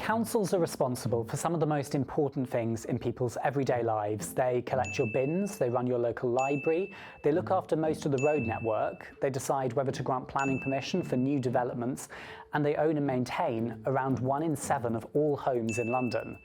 Councils are responsible for some of the most important things in people's everyday lives. They collect your bins, they run your local library, they look after most of the road network, they decide whether to grant planning permission for new developments, and they own and maintain around 1 in 7 of all homes in London.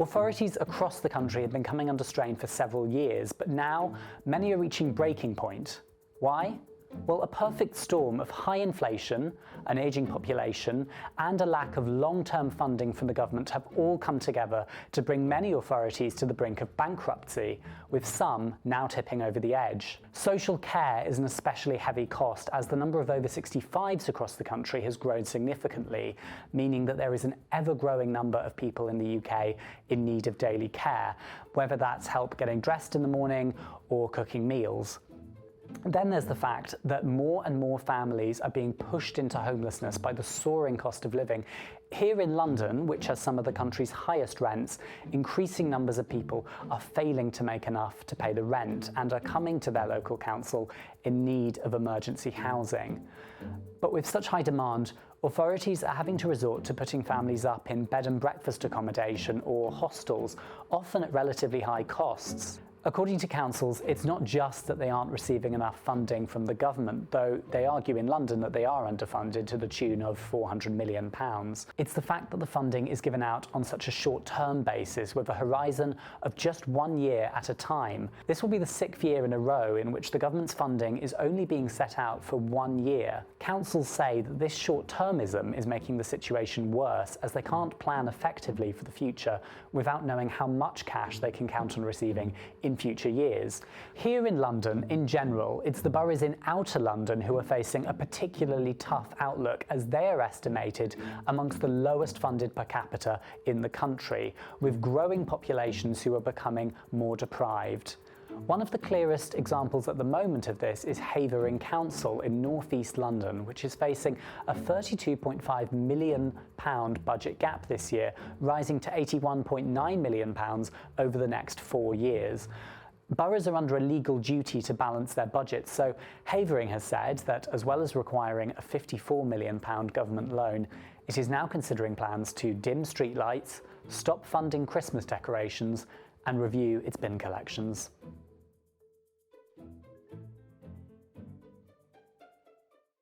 Authorities across the country have been coming under strain for several years, but now many are reaching breaking point. Why? Well, a perfect storm of high inflation, an ageing population, and a lack of long-term funding from the government have all come together to bring many authorities to the brink of bankruptcy, with some now tipping over the edge. Social care is an especially heavy cost, as the number of over 65s across the country has grown significantly, meaning that there is an ever-growing number of people in the UK in need of daily care, whether that's help getting dressed in the morning or cooking meals. Then there's the fact that more and more families are being pushed into homelessness by the soaring cost of living. Here in London, which has some of the country's highest rents, increasing numbers of people are failing to make enough to pay the rent and are coming to their local council in need of emergency housing. But with such high demand, authorities are having to resort to putting families up in bed and breakfast accommodation or hostels, often at relatively high costs. According to councils, it's not just that they aren't receiving enough funding from the government, though they argue in London that they are underfunded to the tune of £400 million. It's the fact that the funding is given out on such a short-term basis, with a horizon of just 1 year at a time. This will be the 6th year in a row in which the government's funding is only being set out for 1 year. Councils say that this short-termism is making the situation worse, as they can't plan effectively for the future without knowing how much cash they can count on receiving in future years. Here in London, in general, it's the boroughs in outer London who are facing a particularly tough outlook, as they are estimated amongst the lowest funded per capita in the country, with growing populations who are becoming more deprived. One of the clearest examples at the moment of this is Havering Council in northeast London, which is facing a £32.5 million budget gap this year, rising to £81.9 million over the next 4 years. Boroughs are under a legal duty to balance their budgets, so Havering has said that, as well as requiring a £54 million government loan, it is now considering plans to dim streetlights, stop funding Christmas decorations, and review its bin collections.